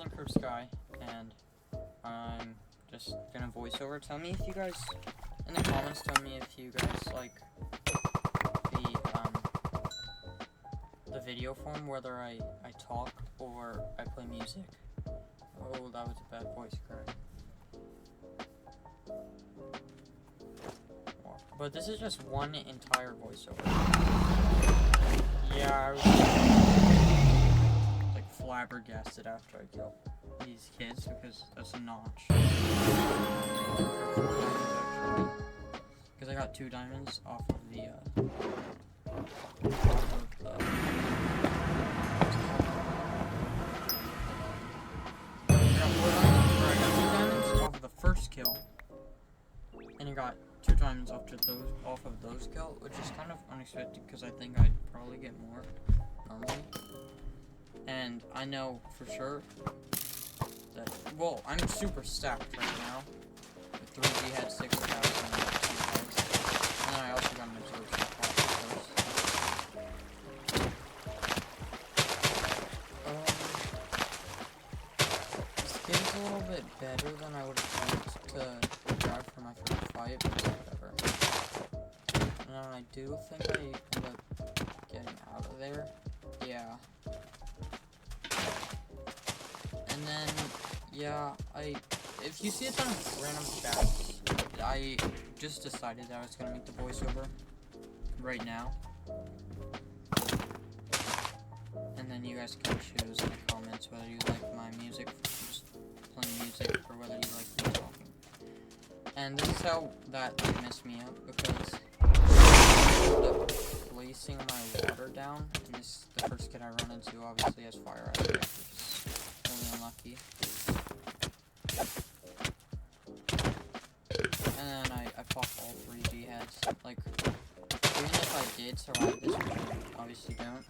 Synchro Sky, and I'm just gonna voice over. Tell me if you guys, in the comments, tell me if you guys like the video form, whether I talk or I play music. Oh, that was a bad voice crack. But this is just one entire voiceover. Yeah, I was like flabbergasted after I killed these kids because that's a notch. Because I got 2 diamonds off of the first kill, and I got 2 diamonds off of those kills, which is kind of unexpected because I think I'd probably get more normally. And I know for sure that, well, I'm super stacked right now with 3 jihad, 6 cows, and 2 heads. And then I also got an absorption pot, of course. This game's a little bit better than I would have liked to grab for my first fight, but whatever. And I do think I end up getting out of there. Yeah. And then, yeah, if you see a ton of random chats, I just decided that I was gonna make the voiceover right now. And then you guys can choose in the comments whether you like my music, just playing music, or whether you like me talking. And this is how that messed me up, because I ended up placing my water down, and the first kid I run into obviously has fire aspect, which is really unlucky. And then I popped all 3 jihads. Like, even if I did survive this, which I obviously don't,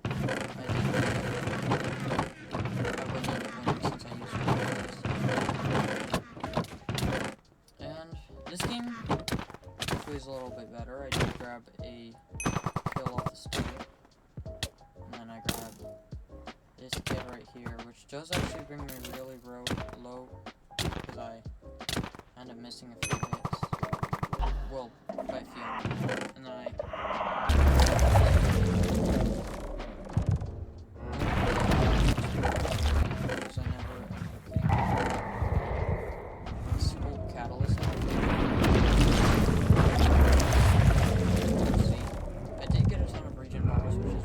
I wouldn't end up winning since I used jihads. And this game is a little bit better. I did grab a kill off the speed, and then I grabbed this kid right here, which does actually bring me really low, because I end up missing a few hits. Well, by a few. And then because I never ended up getting this old catalyst. See, I did get a ton of regen bars, which is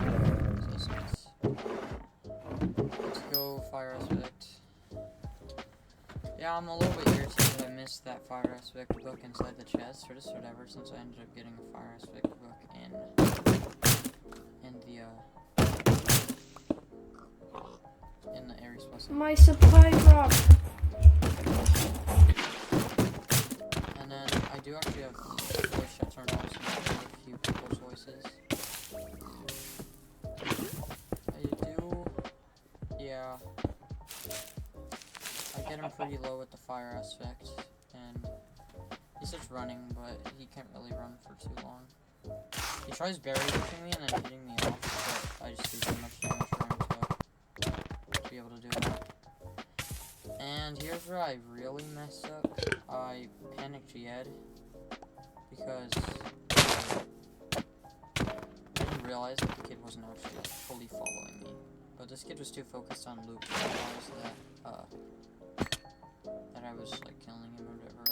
really so that's nice. Let's go fire aspect. Yeah, I'm a little bit irritated I missed that fire aspect book inside the chest, or just whatever, since I ended up getting a fire aspect book in the Ares plus. My supply drop. And then I do actually have voice chat turned on, so I can hear a few people's voices. I do, yeah. I get him pretty low with the fire aspect, and he starts running, but he can't really run for too long. He tries barrier pushing me and then hitting me off, but I just do too much damage for him to be able to do that. And here's where I really messed up. I panicked jihad because I didn't realize that the kid wasn't actually like, fully following me. But this kid was too focused on loot to realize that I was like killing him or whatever.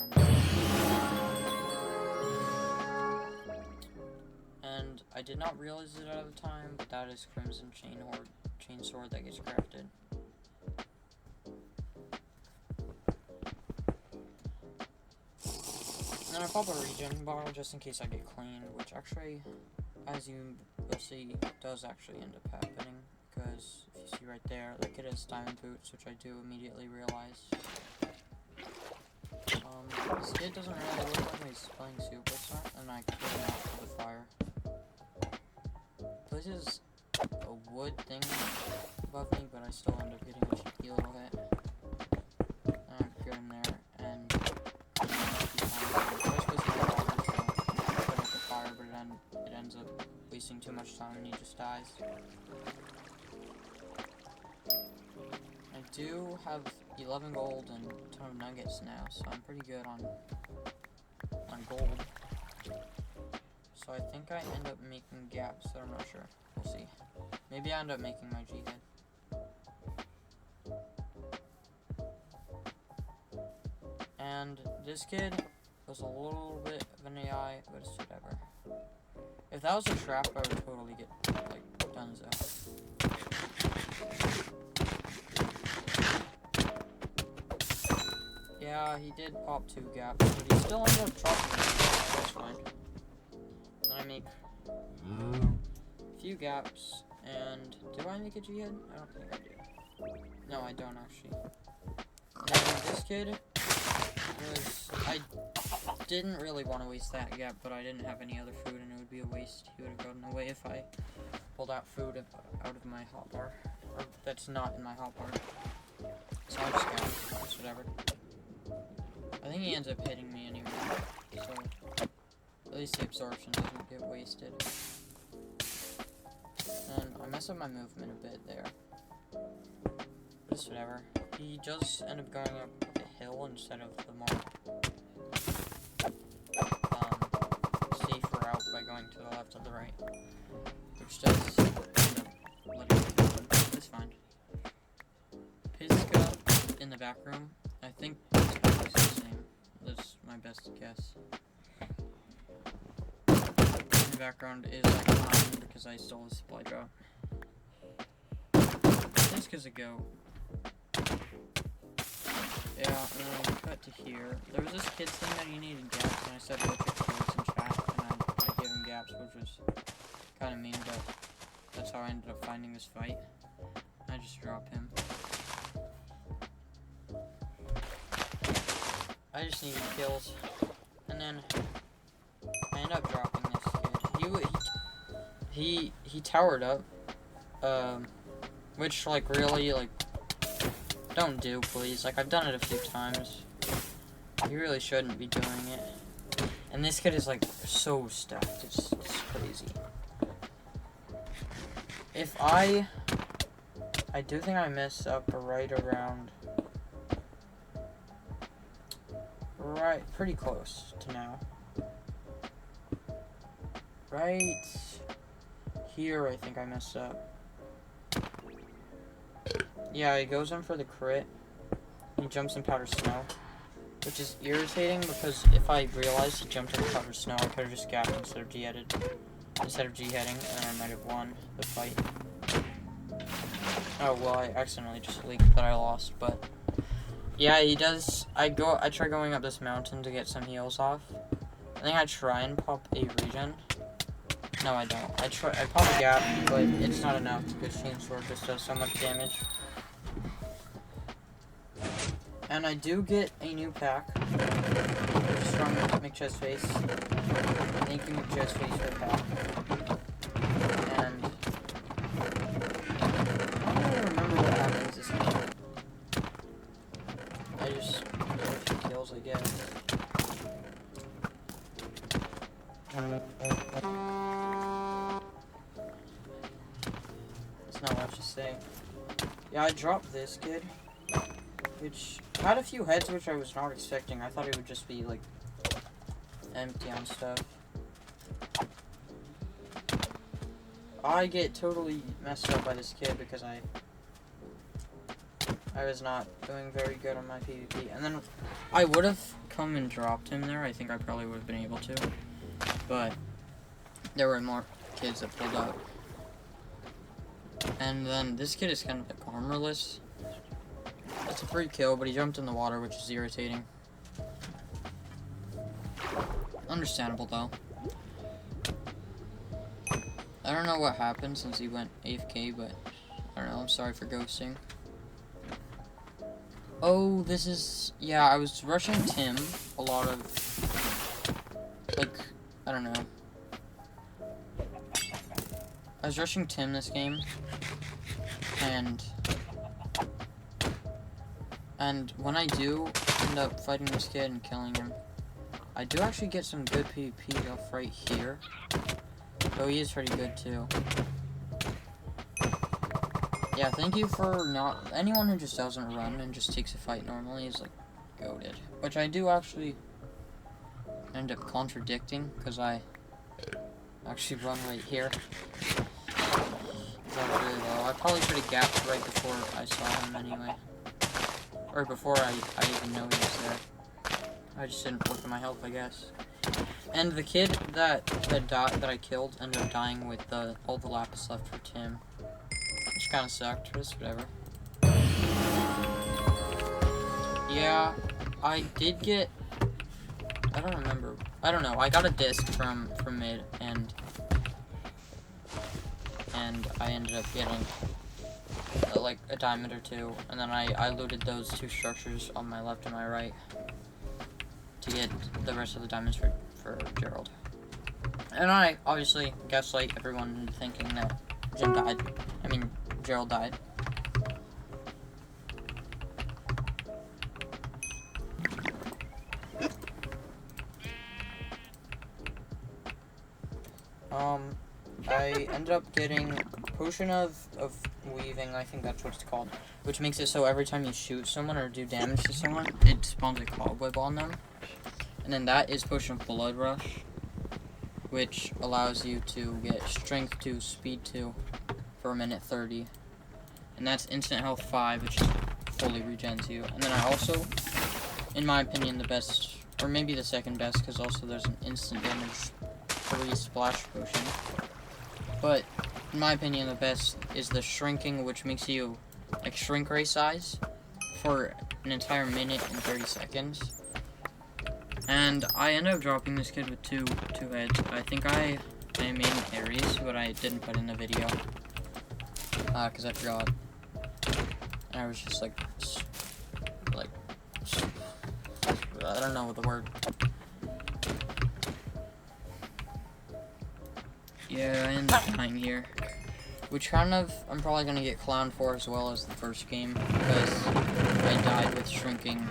And I did not realize it at the time, but that is Crimson chain sword that gets crafted. And then I pop a regen bar just in case I get cleaned, which actually, as you will see, does actually end up happening. Because if you see right there, the kid has diamond boots, which I do immediately realize. This kid doesn't really look like he's playing super smart, and I kill him out with the fire. This is a wood thing above me, but I still end up getting a cheeky little hit. And I put him there, and I was supposed to water, so I put out the fire, but it ends up wasting too much time, and he just dies. do have 11 gold and a ton of nuggets now, so I'm pretty good on gold. So I think I end up making gaps, but I'm not sure. We'll see. Maybe I end up making my G head. And this kid was a little bit of an AI, but it's whatever. If that was a trap, I would totally get, like, donezo. Yeah, he did pop 2 gaps, but he still ended up dropping me. That's fine. Then I make a few gaps, and do I make a G head? I don't think I do. No, I don't actually. And this kid was, I didn't really want to waste that gap, but I didn't have any other food, and it would be a waste. He would have gotten away if I pulled out food out of my hotbar, or that's not in my hotbar. So I just got it. It's whatever. I think he ends up hitting me anyway, so at least the absorption doesn't get wasted. And I mess up my movement a bit there. But it's whatever. He does end up going up the hill instead of the more safer route by going to the left or the right, which does end up letting me down. It's fine. Pisca in the back room. I think it's probably his name. That's my best guess. In the background is like mine because I stole his supply drop. Pisca's a go. Yeah, and then I cut to here. There was this kid saying that he needed gaps, and I said go check kids in chat, and I gave him gaps, which was kind of mean, but that's how I ended up finding this fight. I just drop him. I just needed kills, and then I end up dropping this kid. He towered up, which like really like don't do, please. Like I've done it a few times. You really shouldn't be doing it. And this kid is like so stacked. It's crazy. If I do think I messed up right around. Right, pretty close to now. Right here, I think I messed up. Yeah, he goes in for the crit. He jumps in powder snow, which is irritating because if I realized he jumped in powder snow, I could have just gapped instead of G-heading, and then I might have won the fight. Oh well, I accidentally just leaked that I lost, but. Yeah, he does. I try going up this mountain to get some heals off. I think I try and pop a regen. No, I don't. I pop a gap, but it's not enough because chain sword just does so much damage. And I do get a new pack from McChestface. Thank you, McChestface, for the pack. And I don't really remember what happens this game. I just get a few kills, I guess. That's not much to say. Yeah, I dropped this kid, which had a few heads, which I was not expecting. I thought it would just be, like, empty on stuff. I get totally messed up by this kid because I was not doing very good on my PvP. And then I would have come and dropped him there. I think I probably would have been able to. But there were more kids that pulled out. And then this kid is kind of like armorless. It's a free kill, but he jumped in the water, which is irritating. Understandable, though. I don't know what happened since he went AFK, but I don't know. I'm sorry for ghosting. Oh, this is... Yeah, I was rushing Tim a lot of... Like, I don't know. I was rushing Tim this game. And when I do end up fighting this kid and killing him, I do actually get some good PvP off right here. Though he is pretty good too. yeah, thank you for not... Anyone who just doesn't run and just takes a fight normally is, like, goated. Which I do actually end up contradicting, because I actually run right here. Really low. I probably should have gapped right before I saw him anyway. Or before I even know he was there. I just didn't look at my health, I guess. And the kid that I killed ended up dying with all the lapis left for Tim. Which kind of sucked, but it's whatever. Yeah, I did get... I don't remember. I don't know. I got a disc from mid, and I ended up getting like a diamond or two, and then I looted those two structures on my left and my right to get the rest of the diamonds for Gerald. And I obviously gaslight everyone into thinking that Gerald died. I ended up getting potion of weaving, I think that's what it's called, which makes it so every time you shoot someone or do damage to someone, it spawns a cobweb on them. And then that is potion of blood rush, which allows you to get strength 2, speed 2 for a minute 30. And that's instant health 5, which fully regens you. And then I also, in my opinion, the best, or maybe the second best, because also there's an instant damage 3 splash potion. But in my opinion, the best is the shrinking, which makes you like shrink ray size for an entire minute and 30 seconds. And I ended up dropping this kid with two heads. I think I made Aries, but I didn't put in the video because I forgot. And I was just like I don't know what the word. Yeah, I ended up dying here. Which kind of, I'm probably going to get clowned for as well as the first game, because I died with shrinking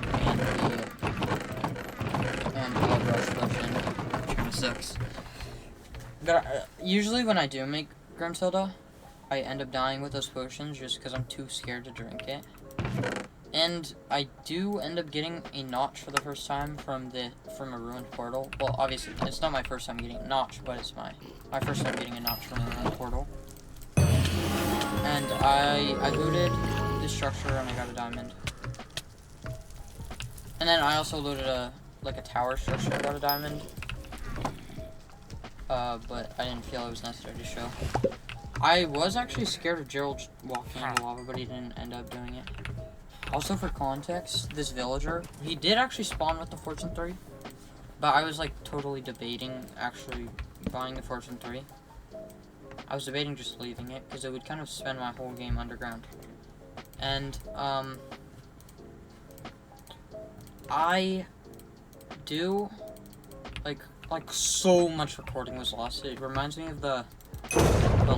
and blood rush potion, which kind of sucks. But usually when I do make Grimsilda, I end up dying with those potions just because I'm too scared to drink it. And I do end up getting a notch for the first time from a ruined portal. Well, obviously, it's not my first time getting a notch, but it's my first time getting a notch from a ruined portal. And I looted this structure and I got a diamond. And then I also looted a tower structure and got a diamond. But I didn't feel it was necessary to show. I was actually scared of Gerald walking in the lava, but he didn't end up doing it. Also, for context, this villager, he did actually spawn with the Fortune 3, but I was, like, totally debating actually buying the Fortune 3. I was debating just leaving it, because it would kind of spend my whole game underground. And, I do, like so much recording was lost. It reminds me of the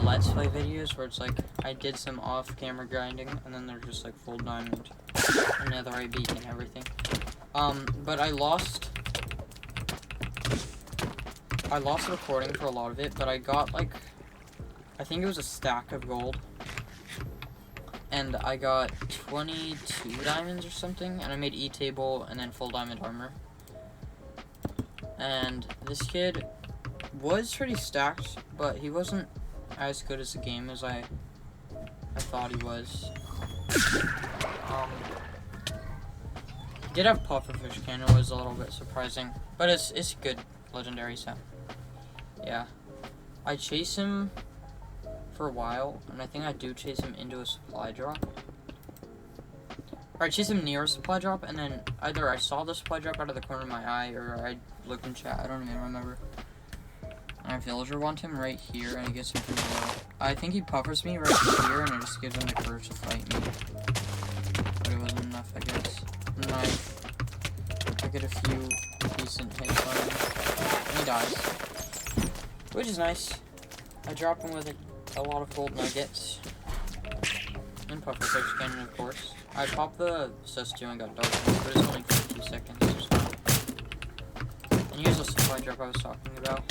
Let's Play videos where it's like, I did some off-camera grinding, and then they're just like full diamond, netherite beacon, and everything. But I lost the recording for a lot of it, but I got like, I think it was a stack of gold, and I got 22 diamonds or something, and I made E-table and then full diamond armor. And this kid was pretty stacked, but he wasn't as good as the game as I thought he was. He did have pufferfish cannon, it was a little bit surprising, but it's good legendary, so yeah. I chase him for a while, and I think I do chase him into a supply drop. Or I chase him near a supply drop, and then either I saw the supply drop out of the corner of my eye, or I looked in chat, I don't even remember. Our villager wants him right here, and he gets him from below. I think he puffers me right here, and it just gives him the courage to fight me. But it wasn't enough, I guess. And I get a few decent hits on him, and he dies. Which is nice. I drop him with a lot of gold nuggets. And pufferfish cannon, of course. I popped the sus2 and got darkened, but it's only for 2 seconds. And here's the supply drop I was talking about.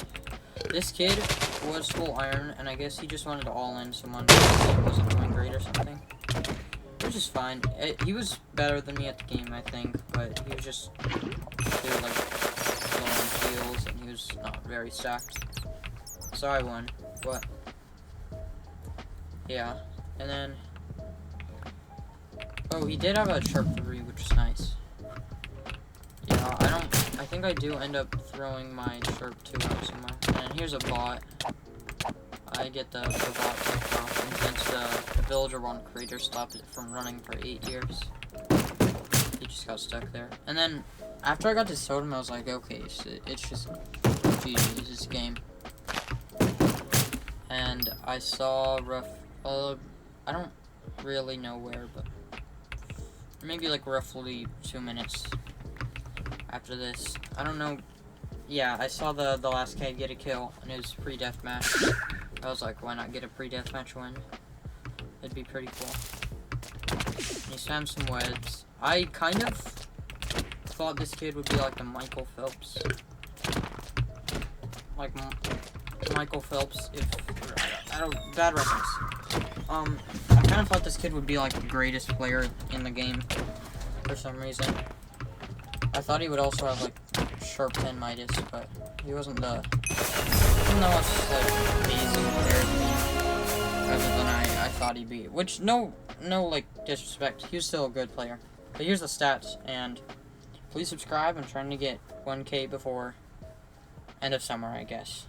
This kid was full iron, and I guess he just wanted to all in someone who wasn't doing great or something. Which is fine. He was better than me at the game, I think, but he was just doing like low on heals, and he was not very stacked. So I won. But yeah, and then oh, he did have a sharp 3, which is nice. Yeah, I think I do end up throwing my sharp 2 out somewhere. And here's a bot. I get the bot kicked off, and since the villager one crater stopped it from running for 8 years, he just got stuck there. And then after I got to totem, I was like, okay, so it's just GG, this game. And I saw I don't really know where, but maybe like roughly 2 minutes after this. I don't know. Yeah, I saw the last guy get a kill, and it was pre-deathmatch. I was like, why not get a pre-deathmatch win? It'd be pretty cool. And he spammed some webs. I kind of thought this kid would be like the Michael Phelps. Like Michael Phelps, if I don't, bad reference. I kind of thought this kid would be like the greatest player in the game for some reason. I thought he would also have like sharp 10 Midas, but he wasn't the most like amazing player to me, other than I thought he'd be. Which no like disrespect, he was still a good player. But here's the stats, and please subscribe. I'm trying to get 1K before end of summer, I guess.